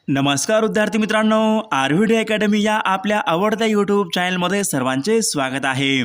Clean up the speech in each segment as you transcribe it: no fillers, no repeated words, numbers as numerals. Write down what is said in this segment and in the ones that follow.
नमस्कार विद्यार्थी मित्रांनो, आरव्हीडी अकॅडमी या आपल्या आवडत्या यूट्यूब चॅनलमध्ये सर्वांचे स्वागत आहे।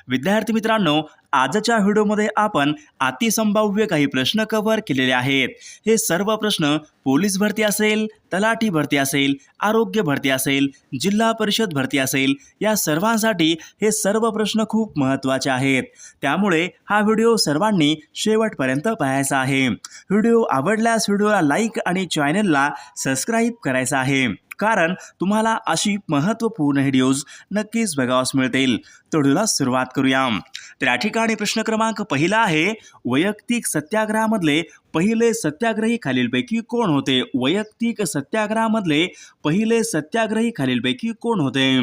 विद्यार्थी मित्रांनो, आजच्या व्हिडिओमध्ये आपण अतिसंभाव्य काही प्रश्न कव्हर केलेले आहेत। हे सर्व प्रश्न पोलीस भरती असेल, तलाठी भरती असेल, आरोग्य भरती असेल, जिल्हा परिषद भरती असेल, या सर्वांसाठी हे सर्व प्रश्न खूप महत्त्वाचे आहेत। त्यामुळे हा व्हिडिओ सर्वांनी शेवटपर्यंत पाहायचा आहे। व्हिडिओ आवडल्यास व्हिडिओला लाईक आणि चॅनलला सबस्क्राईब करायचं आहे, कारण तुम्हाला अशी महत्त्वपूर्ण व्हिडिओज नक्कीच बघावास मिळतील। तर व्हिडिओला सुरुवात करूया। तर या ठिकाणी प्रश्न क्रमांक पहिला आहे, वैयक्तिक सत्याग्रहामधले पहिले सत्याग्रही खालीलपैकी कोण होते? वैयक्तिक सत्याग्रहामधले पहिले सत्याग्रही खालीलपैकी कोण होते?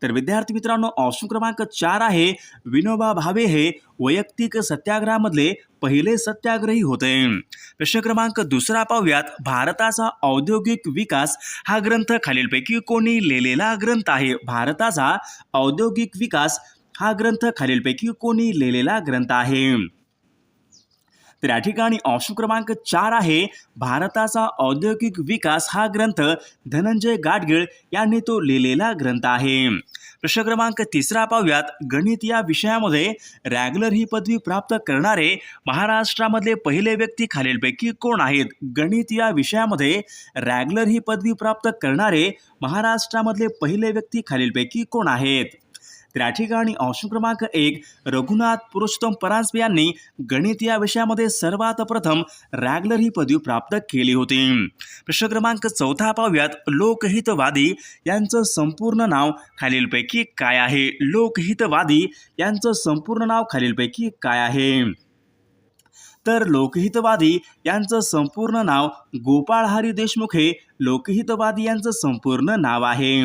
तर विद्यार्थी मित्रांनो, ऑप्शन क्रमांक 4 आहे, विनोबा भावे हे वैयक्तिक सत्याग्रहामधले पहिले सत्याग्रही होते। प्रश्न क्रमांक दुसरा पाहूयात, भारताचा औद्योगिक विकास हा ग्रंथ खालीलपैकी कोणी लिहिलेला ग्रंथ आहे? भारताचा औद्योगिक विकास हा ग्रंथ खालीलपैकी कोणी लिहिलेला ग्रंथ आहे? तर या ठिकाणी ऑप्शन क्रमांक 4 आहे, भारताचा औद्योगिक विकास हा ग्रंथ धनंजय गाडगीळ यांनी तो लिहिलेला ग्रंथ आहे। प्रश्न क्रमांक तिसरा पाहूयात, गणित या विषयामध्ये रॅगलर ही पदवी प्राप्त करणारे महाराष्ट्रामधले पहिले व्यक्ती खालीलपैकी कोण आहेत? गणित या विषयामध्ये रॅगलर ही पदवी प्राप्त करणारे महाराष्ट्रामधले पहिले व्यक्ती खालीलपैकी कोण आहेत? तर या ठिकाणी ऑप्शन क्रमांक 1, रघुनाथ पुरुषोत्तम परांजपे यांनी गणित या विषयामध्ये सर्वात प्रथम रॅगलर ही पदवी प्राप्त केली होती। प्रश्न क्रमांक 4 पाहूयात, लोकहितवादी यांचं संपूर्ण नाव खालीलपैकी काय आहे? लोकहितवादी यांचं संपूर्ण नाव खालीलपैकी काय आहे? तर लोकहितवादी यांचं संपूर्ण नाव गोपाळ हरी देशमुख हे लोकहितवादी यांचं संपूर्ण नाव आहे।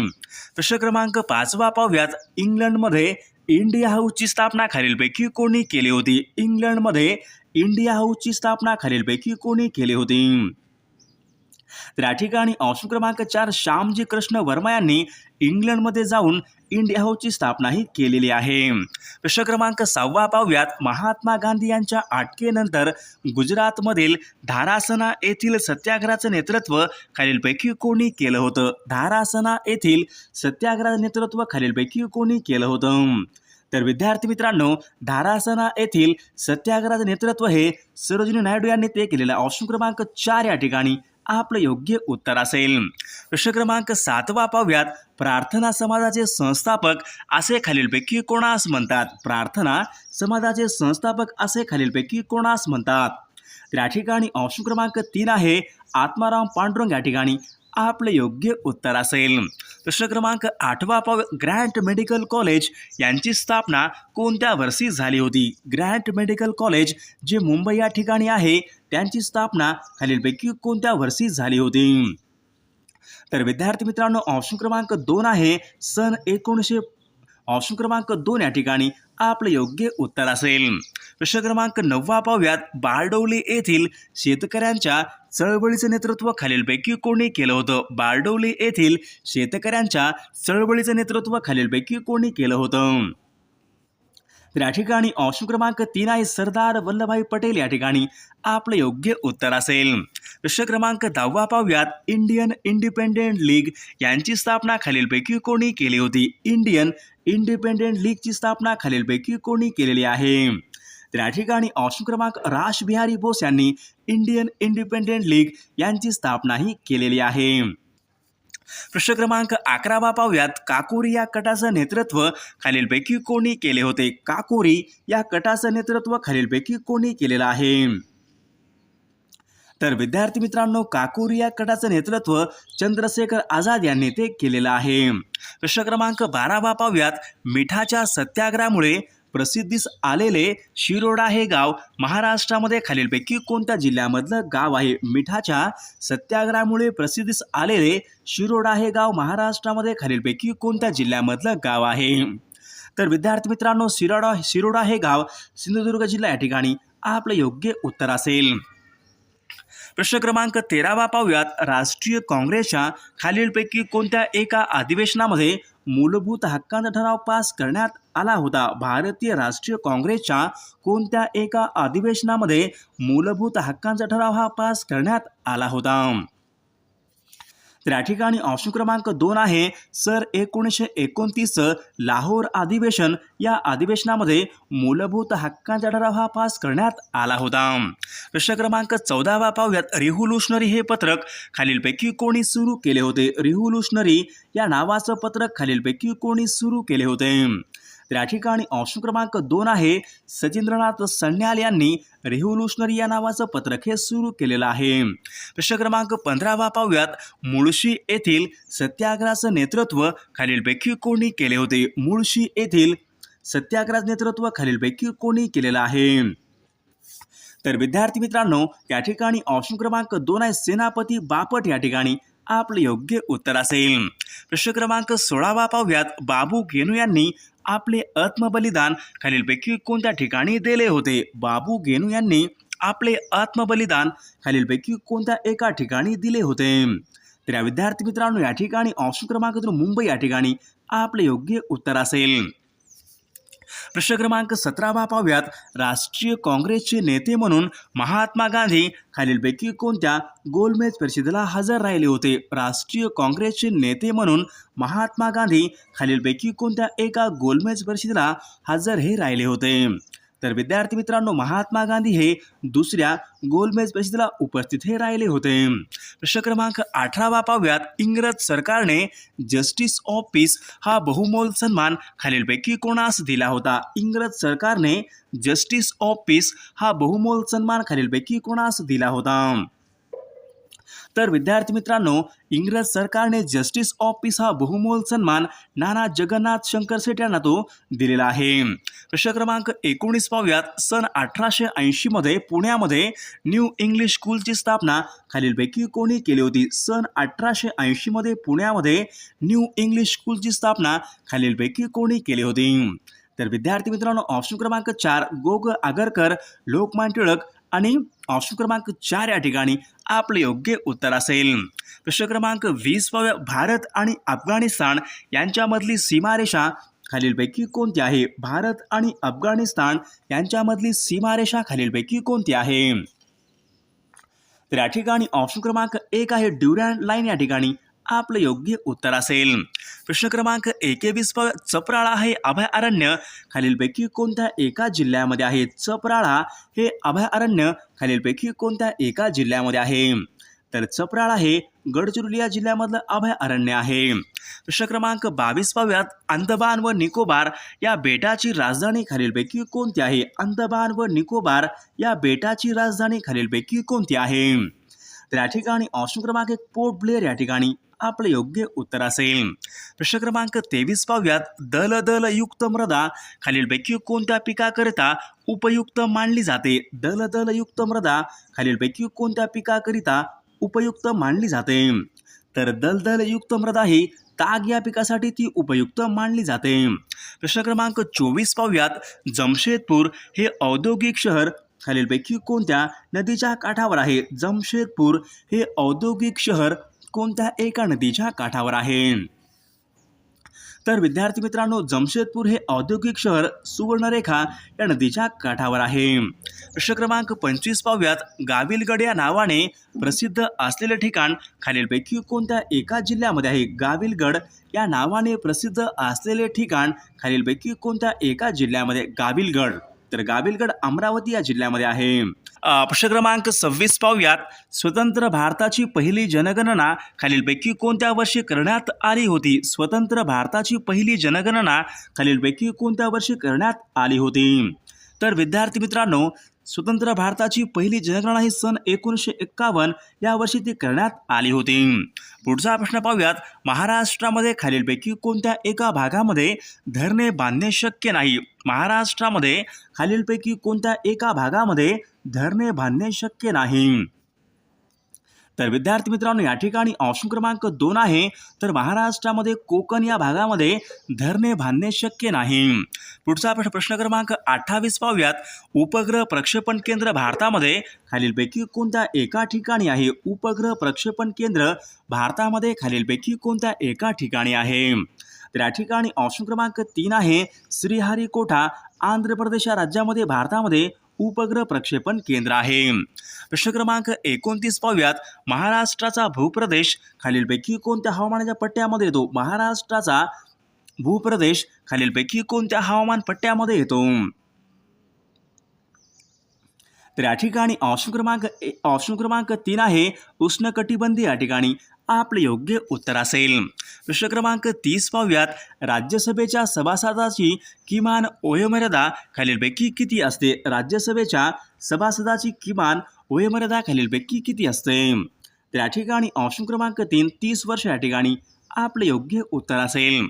प्रश्न क्रमांक 5 पाहूयात, इंग्लंडमध्ये इंडिया हाऊसची स्थापना खालीलपैकी कोणी केली होती? इंग्लंडमध्ये इंडिया हाऊसची स्थापना खालीलपैकी कोणी केली होती? तर या ठिकाणी ऑप्शन क्रमांक 4, श्यामजी कृष्ण वर्मा यांनी इंग्लंडमध्ये जाऊन इंडिया हाऊसची स्थापना ही केलेली आहे। प्रश्न क्रमांक 6 पाहूयात, महात्मा गांधी यांच्या अटकेनंतर गुजरातमधील धारासना येथील सत्याग्रहाचं नेतृत्व खालीलपैकी कोणी केलं होतं? धारासना येथील सत्याग्रहाचं नेतृत्व खालीलपैकी कोणी केलं होतं? तर विद्यार्थी मित्रांनो, धारासना येथील सत्याग्रहाचं नेतृत्व हे सरोजिनी नायडू यांनी ते केलेलं आहे। ऑप्शन क्रमांक 4 या ठिकाणी आपलं योग्य उत्तर असेल। प्रश्न क्रमांक 7 पाहूयात, प्रार्थना समाजाचे संस्थापक असे खालीलपैकी कोणास म्हणतात? प्रार्थना समाजाचे संस्थापक असे खालीलपैकी कोणास म्हणतात? तर या ठिकाणी ऑप्शन क्रमांक 3 आहे, आत्माराम पांडुरंग या ठिकाणी आपले योग्य उत्तर असेल। प्रश्न क्रमांक 8 पाहूयात, ग्रँट मेडिकल कॉलेज यांची स्थापना कोणत्या वर्षी झाली होती? ग्रँट मेडिकल कॉलेज जे मुंबई या ठिकाणी आहे, त्यांची स्थापना खालीलपैकी कोणत्या वर्षी झाली होती? तर विद्यार्थी मित्रांनो, ऑप्शन क्रमांक 2 आहे, सन 1900। ऑप्शन क्रमांक 2 या ठिकाणी आपलं योग्य उत्तर असेल। प्रश्न क्रमांक 9 पाहूयात, बारडोली येथील शेतकऱ्यांच्या चळवळीचं नेतृत्व खालीलपैकी कोणी केलं होतं? बारडोली येथील शेतकऱ्यांच्या चळवळीचं नेतृत्व खालीलपैकी कोणी केलं होतं? तर या ठिकाणी ऑप्शन क्रमांक 3 आहे, सरदार वल्लभभाई पटेल या ठिकाणी आपलं योग्य उत्तर असेल। प्रश्न क्रमांक 10 पाहूयात, इंडियन इंडिपेंडेंट लीग यांची स्थापना खालीलपैकी कोणी केली होती? इंडियन इंडिपेंडेंट लीगची स्थापना खालीलपैकी कोणी केलेली आहे? तर या ठिकाणी ऑप्शन क्रमांक रासबिहारी बोस यांनी इंडियन इंडिपेंडेंट लीग यांची स्थापना ही केलेली आहे। प्रश्न क्रमांक 11 पाहूयात, काकोरी या गटाचं नेतृत्व खालीलपैकी कोणी केले होते? काकोरी या गटाचं नेतृत्व खालीलपैकी कोणी केलेलं आहे? तर विद्यार्थी मित्रांनो, काकोरी या गटाचं नेतृत्व चंद्रशेखर आझाद यांनी ते केलेलं आहे। प्रश्न क्रमांक 12 पाहूयात, मिठाच्या सत्याग्रहामुळे प्रसिद्धीस आलेले शिरोडा हे गाव महाराष्ट्रामध्ये खालीलपैकी कोणत्या जिल्ह्यामधलं गाव आहे? मिठाच्या सत्याग्रहामुळे प्रसिद्धीस आलेले शिरोडा हे गाव महाराष्ट्रामध्ये खालीलपैकी कोणत्या जिल्ह्यामधलं गाव आहे? तर विद्यार्थी मित्रांनो, शिरोडा हे गाव सिंधुदुर्ग जिल्हा या ठिकाणी आपलं योग्य उत्तर असेल। प्रश्न क्रमांक 13 पाहूयात, राष्ट्रीय काँग्रेसच्या खालीलपैकी कोणत्या एका अधिवेशनामध्ये मूलभूत हक्कांचा ठराव पास करण्यात आला होता? भारतीय राष्ट्रीय काँग्रेसच्या कोणत्या एका अधिवेशनामध्ये मूलभूत हक्कांचा ठराव हा पास करण्यात आला होता? तर या ठिकाणी ऑप्शन क्रमांक 2 आहे सर 1929 लाहोर अधिवेशन. या अधिवेशनामध्ये मूलभूत हक्कांचा ठराव हा पास करण्यात आला होता. प्रश्न क्रमांक 14 पाहूयात. रिव्होल्युशनरी हे पत्रक खालीलपैकी कोणी सुरू केले होते? रिव्होल्युशनरी या नावाचं पत्रक खालीलपैकी कोणी सुरू केले होते? तर या ठिकाणी ऑप्शन क्रमांक 2 आहे सचिंद्रनाथ सन्याल यांनी रिव्होल्युशनरी या नावाचं पत्रक हे सुरू केलेलं आहे. प्रश्न क्रमांक 15 पाहूयात. मुळशी येथील सत्याग्रहाचं नेतृत्व खालीलपैकी कोणी केले होते? मुळशी येथील सत्याग्रहाचं नेतृत्व खालीलपैकी कोणी केलेलं आहे? तर विद्यार्थी मित्रांनो, या ठिकाणी ऑप्शन क्रमांक 2 आहे सेनापती बापट. या ठिकाणी आपलं योग्य उत्तर असेल. प्रश्न क्रमांक 16 पाहूयात. बाबू गेनू यांनी आपले आत्मबलिदान खालीलपैकी कोणत्या ठिकाणी दिले होते? बाबू गेनू यांनी आपले आत्मबलिदान खालीलपैकी कोणत्या एका ठिकाणी दिले होते? तर या विद्यार्थी मित्रांनो, या ठिकाणी ऑप्शन क्रमांक 2 मुंबई या ठिकाणी आपले योग्य उत्तर असेल. प्रश्न क्रमांक 17 पाहूयात. राष्ट्रीय काँग्रेसचे नेते म्हणून महात्मा गांधी खालीलपैकी कोणत्या गोलमेज परिषदेला हजर राहिले होते? राष्ट्रीय काँग्रेसचे नेते म्हणून महात्मा गांधी खालीलपैकी कोणत्या एका गोलमेज परिषदेला हजर हे राहिले होते? तर विद्यार्थी मित्रांनो, महात्मा गांधी हे दुसऱ्या गोलमेज परिषदेला उपस्थित हे राहिले होते. प्रश्न क्रमांक 18 पाहूयात. इंग्रज सरकारने जस्टिस ऑफ पीस हा बहुमोल सन्मान खालीलपैकी कोणास दिला होता? इंग्रज सरकारने जस्टिस ऑफ पीस हा बहुमोल सन्मान खालीलपैकी कोणास दिला होता? तर विद्यार्थी मित्रांनो, इंग्रज सरकारने जस्टिस ऑफ पीस हा बहुमोल सन्मान नाना जगन्नाथ शंकर सेठ यांना तो दिलेला आहे. प्रश्न क्रमांक 19 पाहूयात. सन 1880 मध्ये पुण्यामध्ये न्यू इंग्लिश स्कूलची स्थापना खालीलपैकी कोणी केली होती? सन 1880 मध्ये पुण्यामध्ये न्यू इंग्लिश स्कूलची स्थापना खालीलपैकी कोणी केली होती? तर विद्यार्थी मित्रांनो, ऑप्शन क्रमांक 4 गो. ग. आगरकर, लोकमान्य टिळक आणि ऑप्शन क्रमांक 4 या ठिकाणी आपले योग्य उत्तर असेल. प्रश्न क्रमांक 20 पाहूया. भारत आणि अफगाणिस्तान यांच्यामधली सीमारेषा खालीलपैकी कोणती आहे? भारत आणि अफगाणिस्तान यांच्यामधली सीमारेषा खालीलपैकी कोणती आहे? तर या ठिकाणी ऑप्शन क्रमांक 1 आहे ड्युरॅन्ड लाईन. या ठिकाणी आपलं योग्य उत्तर असेल. प्रश्न क्रमांक 21 पाहूया. चपराळा हे अभयारण्य खालीलपैकी कोणत्या एका जिल्ह्यामध्ये आहे? चपराळा हे अभयारण्य खालीलपैकी कोणत्या एका जिल्ह्यामध्ये आहे? तर चपराळा हे गडचिरोली या जिल्ह्यामधलं अभयारण्य आहे. प्रश्न क्रमांक 22 पाहूयात. अंदमान व निकोबार या बेटाची राजधानी खालीलपैकी कोणती आहे? अंदमान व निकोबार या बेटाची राजधानी खालीलपैकी कोणती आहे? तर या ठिकाणी ऑप्शन क्रमांक 1 पोर्ट ब्लेअर या ठिकाणी आपलं योग्य उत्तर असेल. प्रश्न क्रमांक 23 पाहूयात. दलदल युक्त मृदा खालीलपैकी कोणत्या पिकाकरिता उपयुक्त मानली जाते? दलदल युक्त मृदा खालीलपैकी कोणत्या पिकाकरिता उपयुक्त मानली जाते? तर दलदल युक्त मृदा ही ताग या पिकासाठी ती उपयुक्त मानली जाते. प्रश्न क्रमांक 24 पाहूयात. जमशेदपूर हे औद्योगिक शहर खालीलपैकी कोणत्या नदीच्या काठावर आहे? जमशेदपूर हे औद्योगिक शहर कोणत्या एका नदीच्या काठावर आहे? तर विद्यार्थी मित्रांनो, जमशेदपूर हे औद्योगिक शहर सुवर्णरेखा या नदीच्या काठावर आहे. प्रश्न क्रमांक 25 पाहूयात. गाविलगड या नावाने प्रसिद्ध असलेले ठिकाण खालीलपैकी कोणत्या एका जिल्ह्यामध्ये आहे? गाविलगड या नावाने प्रसिद्ध असलेले ठिकाण खालीलपैकी कोणत्या एका जिल्ह्यामध्ये? गाविलगड. तर गाविलगड अमरावती या जिल्ह्यामध्ये आहे. प्रश्न क्रमांक 26 पाहूयात. स्वतंत्र भारताची पहिली जनगणना खालीलपैकी कोणत्या वर्षी करण्यात आली होती? स्वतंत्र भारताची पहिली जनगणना खालीलपैकी कोणत्या वर्षी करण्यात आली होती? तर विद्यार्थी मित्रांनो, स्वतंत्र भारताची पहिली जनगणना ही सन 1951 या वर्षी ती करण्यात आली होती. पुढचा प्रश्न पाहूयात. महाराष्ट्रामध्ये खालीलपैकी कोणत्या एका भागामध्ये धरणे बांधणे शक्य नाही? महाराष्ट्रामध्ये खालीलपैकी कोणत्या एका भागामध्ये धरणे बांधणे शक्य नाही? तर विद्यार्थी मित्रांनो, या ठिकाणी ऑप्शन क्रमांक 2 आहे. तर महाराष्ट्रामध्ये कोकण या भागामध्ये धरणे बांधणे शक्य नाही. पुढचा प्रश्न क्रमांक 28 पाहूयात. उपग्रह प्रक्षेपण केंद्र भारतामध्ये खालीलपैकी कोणत्या एका ठिकाणी आहे? उपग्रह प्रक्षेपण केंद्र भारतामध्ये खालीलपैकी कोणत्या एका ठिकाणी आहे? तर या ठिकाणी ऑप्शन क्रमांक 3 आहे श्रीहरिकोटा. आंध्र प्रदेश या राज्यामध्ये भारतामध्ये उपग्रह प्रक्षेपण केंद्र आहे. प्रश्न क्रमांक 29 पाहूयात. महाराष्ट्राचा भूप्रदेश खालीलपैकी कोणत्या हवामानाच्या पट्ट्यामध्ये येतो? महाराष्ट्राचा भूप्रदेश खालीलपैकी कोणत्या हवामान पट्ट्यामध्ये येतो? तर या ठिकाणी ऑप्शन क्रमांक 3 आहे उष्णकटिबंधीय. या ठिकाणी आपले योग्य उत्तर असेल. प्रश्न क्रमांक 30 पाहूयात. राज्यसभेच्या सभासदाची किमान वयोमर्यादा खालीलपैकी किती असते? राज्यसभेच्या सभासदाची किमान वयोमर्यादा खालीलपैकी किती असते? तर या ठिकाणी ऑप्शन क्रमांक 3 30 वर्ष या ठिकाणी आपले योग्य उत्तर असेल.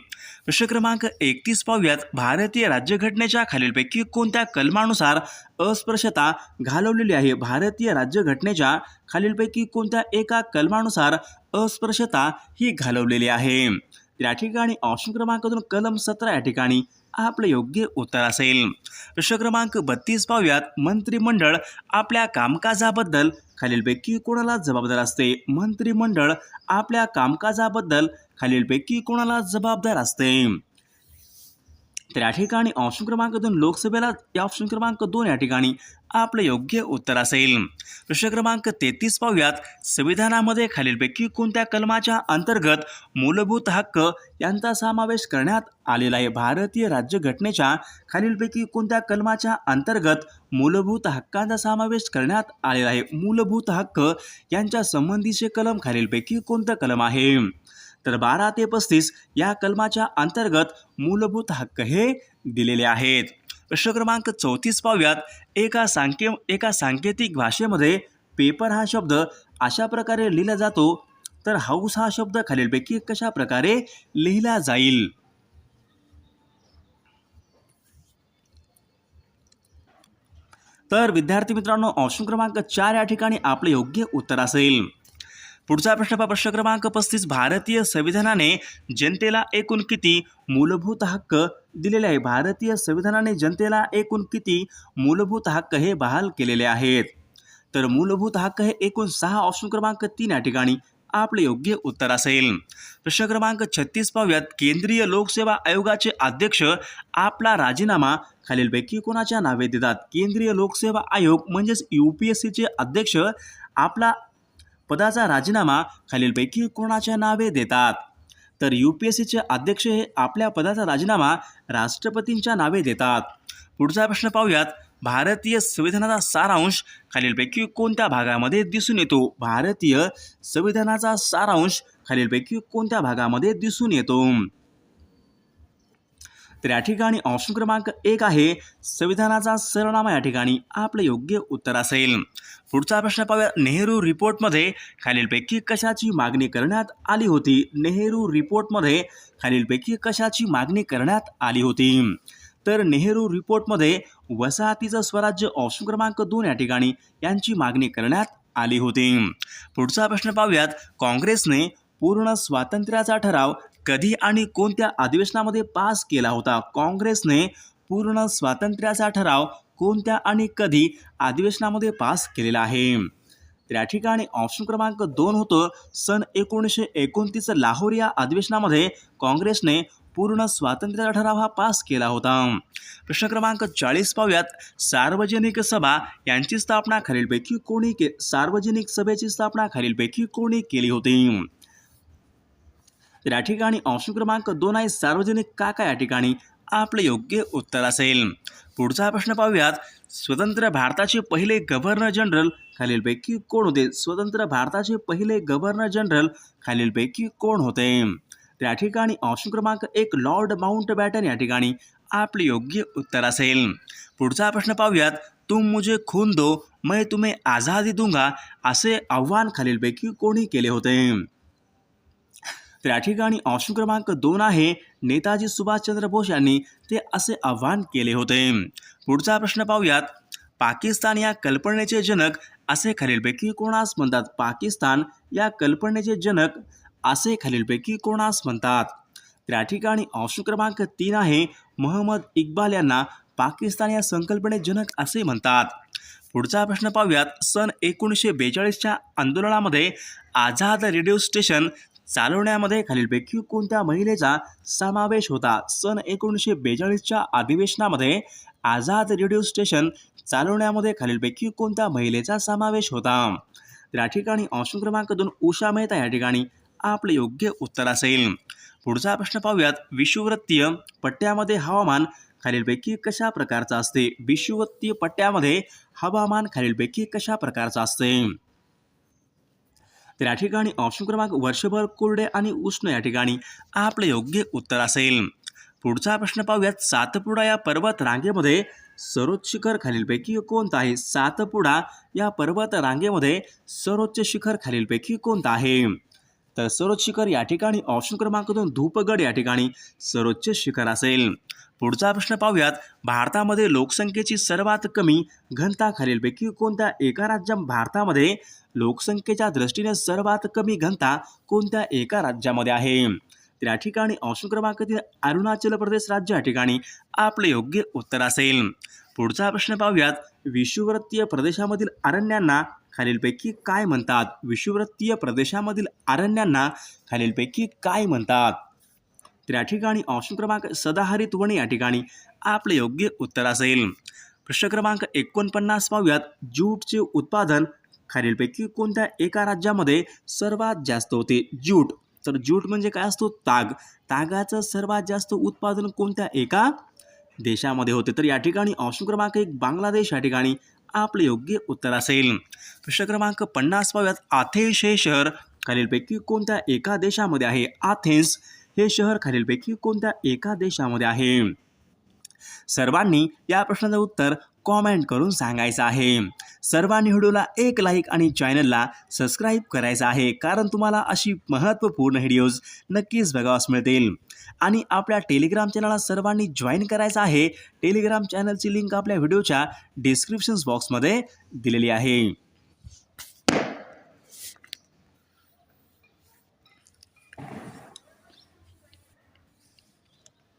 प्रश्न क्रमांक 31 पाहूयात. भारतीय राज्यघटनेच्या खालीलपैकी कोणत्या कलमानुसार अस्पृश्यता घालवलेली आहे? भारतीय राज्यघटनेच्या खालीलपैकी कोणत्या एका कलमानुसार अस्पृश्यता ही घालवलेली आहे? तर या ठिकाणी ऑप्शन क्रमांक 2 कलम 17 या ठिकाणी आपले योग्य उत्तर असेल. प्रश्न क्रमांक 32 पाहूयात. मंत्रिमंडळ आपल्या कामकाजाबद्दल खालीलपैकी कोणाला जबाबदार असते? मंत्रिमंडळ आपल्या कामकाजाबद्दल खालीलपैकी कोणाला जबाबदार असते? तर या ठिकाणी ऑप्शन क्रमांक 2 लोकसभेला ऑप्शन क्रमांक 2 या ठिकाणी आपले योग्य उत्तर असेल. प्रश्न क्रमांक 33 पाहूयात. संविधानामध्ये खालीलपैकी कोणत्या कलमाच्या अंतर्गत मूलभूत हक्क यांचा समावेश करण्यात आलेला आहे? भारतीय राज्यघटनेच्या खालीलपैकी कोणत्या कलमाच्या अंतर्गत मूलभूत हक्कांचा समावेश करण्यात आलेला आहे? मूलभूत हक्क यांच्या संबंधीचे कलम खालीलपैकी कोणतं कलम आहे? तर 12 ते 35 या कलमाच्या अंतर्गत मूलभूत हक्क हे दिलेले आहेत. प्रश्न क्रमांक 34 पाहूयात. एका सांकेतिक भाषेमध्ये पेपर हा शब्द अशा प्रकारे लिहिला जातो, तर हाऊस हा शब्द खालीलपैकी कशा प्रकारे लिहिला जाईल? तर विद्यार्थी मित्रांनो ऑप्शन क्रमांक 4 या ठिकाणी आपले योग्य उत्तर असेल. पुढचा प्रश्न क्रमांक 35. भारतीय संविधानाने जनतेला एकूण किती मूलभूत हक्क दिलेले आहे? भारतीय संविधानाने जनतेला एकूण किती मूलभूत हक्क हे बहाल केलेले आहेत? तर मूलभूत हक्क हे एकूण 6. ऑप्शन क्रमांक 3 या ठिकाणी आपले योग्य उत्तर असेल. प्रश्न क्रमांक 36 पाहूयात. केंद्रीय लोकसेवा आयोगाचे अध्यक्ष आपला राजीनामा खालीलपैकी कोणाच्या नावे देतात? केंद्रीय लोकसेवा आयोग म्हणजेच UPSCचे अध्यक्ष आपला पदाचा राजीनामा खालीलपैकी कोणाच्या नावे देतात? तर UPSCचे अध्यक्ष हे आपल्या पदाचा राजीनामा राष्ट्रपतींच्या नावे देतात. पुढचा प्रश्न पाहूयात. भारतीय संविधानाचा सारांश खालीलपैकी कोणत्या भागामध्ये दिसून येतो? भारतीय संविधानाचा सारांश खालीलपैकी कोणत्या भागामध्ये दिसून येतो? तर या ठिकाणी ऑप्शन क्रमांक 1 आहे संविधानाचा सरनामा या ठिकाणी आपले योग्य उत्तर असेल. पुढचा प्रश्न पाहूया. नेहरू रिपोर्टमध्ये खालीलपैकी कशाची मागणी करण्यात आली होती? नेहरू रिपोर्टमध्ये खालीलपैकी कशाची मागणी करण्यात आली होती? तर नेहरू रिपोर्टमध्ये वसाहतीचं स्वराज्य ऑप्शन क्रमांक 2 या ठिकाणी यांची मागणी करण्यात आली होती. पुढचा प्रश्न पाहूयात. काँग्रेसने पूर्ण स्वातंत्र्याचा ठराव कधी आणि कोणत्या अधिवेशनामध्ये पास केला होता? काँग्रेसने पूर्ण स्वातंत्र्याचा ठराव कोणत्या आणि कधी अधिवेशनामध्ये पास केलेला आहे? तर या ठिकाणी ऑप्शन क्रमांक 2 होतं सन 1929 लाहोर या अधिवेशनामध्ये काँग्रेसने पूर्ण स्वातंत्र्याचा ठराव हा पास केला होता. प्रश्न क्रमांक 40 पाहूयात. सार्वजनिक सभा यांची स्थापना खालीलपैकी कोणी सार्वजनिक सभेची स्थापना खालीलपैकी कोणी केली होती? तर या ठिकाणी ऑप्शन क्रमांक 2 आहे सार्वजनिक काका या ठिकाणी आपले योग्य उत्तर असेल. पुढचा प्रश्न पाहूयात. स्वतंत्र भारताचे पहिले गव्हर्नर जनरल खालीलपैकी कोण होते? स्वतंत्र भारताचे पहिले गव्हर्नर जनरल खालीलपैकी कोण होते? तर या ठिकाणी ऑप्शन क्रमांक 1 लॉर्ड माउंटबॅटन या ठिकाणी आपले योग्य उत्तर असेल. पुढचा प्रश्न पाहूयात. तुम मुझे खून दो मैं तुम्हें आझादी दूंगा असे आव्हान खालीलपैकी कोणी केले होते? तर या ठिकाणी ऑप्शन क्रमांक 2 आहे नेताजी सुभाषचंद्र बोस यांनी ते असे आव्हान केले होते. पुढचा प्रश्न पाहूयात. पाकिस्तान या कल्पनेचे जनक असे खालीलपैकी कोणास म्हणतात? पाकिस्तान या कल्पनेचे जनक असे खालीलपैकी कोणास म्हणतात? तर या ठिकाणी ऑप्शन क्रमांक 3 आहे मोहम्मद इक्बाल यांना पाकिस्तान या संकल्पने जनक असे म्हणतात. पुढचा प्रश्न पाहूयात. सन 1942च्या आंदोलनामध्ये आझाद रेडिओ स्टेशन चालवण्यामध्ये खालीलपैकी कोणत्या महिलेचा समावेश होता? सन 1942च्या अधिवेशनामध्ये आझाद रेडिओ स्टेशन चालवण्यामध्ये खालीलपैकी कोणत्या महिलेचा समावेश होता? तर या ठिकाणी ऑप्शन क्रमांक 2 उषा मेहता या ठिकाणी आपले योग्य उत्तर असेल. पुढचा प्रश्न पाहूयात. विषुववृत्तीय पट्ट्यामध्ये हवामान खालीलपैकी कशा प्रकारचं असते? विषुववृत्तीय पट्ट्यामध्ये हवामान खालीलपैकी कशा प्रकारचं असते? तर या ठिकाणी ऑप्शन क्रमांक वर्षभर कोरडे आणि उष्ण या ठिकाणी आपले योग्य उत्तर असेल. पुढचा प्रश्न पाहूयात. सातपुडा या पर्वत रांगेमध्ये सर्वोच्च शिखर खालीलपैकी कोणतं आहे? सातपुडा या पर्वत रांगेमध्ये सर्वोच्च शिखर खालीलपैकी कोणतं आहे? तर सर्वोच्च शिखर या ठिकाणी ऑप्शन क्रमांक 2 धूपगड या ठिकाणी सर्वोच्च शिखर असेल. पुढचा प्रश्न पाहूयात. भारतामध्ये लोकसंख्येची सर्वात कमी घनता खालीलपैकी कोणत्या एका भारतामध्ये लोकसंख्येच्या दृष्टीने सर्वात कमी घनता कोणत्या एका राज्यामध्ये आहे? तर या ठिकाणी ऑप्शन क्रमांक 3 अरुणाचल प्रदेश राज्य या ठिकाणी आपले योग्य उत्तर असेल. पुढचा प्रश्न पाहूयात. विषुववृत्तीय प्रदेशामधील अरण्यांना खालीलपैकी काय म्हणतात? विषुववृत्तीय प्रदेशामधील अरण्यांना खालीलपैकी काय म्हणतात? तर या ठिकाणी ऑप्शन क्रमांक सदाहरित वने या ठिकाणी आपले योग्य उत्तर असेल. प्रश्न क्रमांक 49 पाहूयात. ज्यूटचे उत्पादन खालीलपैकी कोणत्या एका राज्यामध्ये सर्वात जास्त होते? ज्यूट, तर ज्यूट म्हणजे काय असतो? ताग. तागाचं सर्वात जास्त उत्पादन कोणत्या एका देशामध्ये होते? तर या ठिकाणी ऑप्शन क्रमांक 1 बांगलादेश या ठिकाणी आपले योग्य उत्तर असेल. प्रश्न क्रमांक 50 पाहूयात. अथेन्स हे शहर खालीलपैकी कोणत्या एका देशामध्ये आहे? अथेन्स हे शहर खालीलपैकी कोणत्या एका देशामध्ये आहे? सर्वांनी या प्रश्नाचं उत्तर कॉमेंट करून सांगायचं आहे. सर्वांनी व्हिडिओला एक लाईक आणि चॅनलला सबस्क्राईब करायचं आहे, कारण तुम्हाला अशी महत्त्वपूर्ण व्हिडिओज नक्कीच बघावास मिळतील. आणि आपल्या टेलिग्राम चॅनलला सर्वांनी जॉईन करायचं आहे. टेलिग्राम चॅनलची लिंक आपल्या व्हिडिओच्या डिस्क्रिप्शन बॉक्समध्ये दिलेली आहे.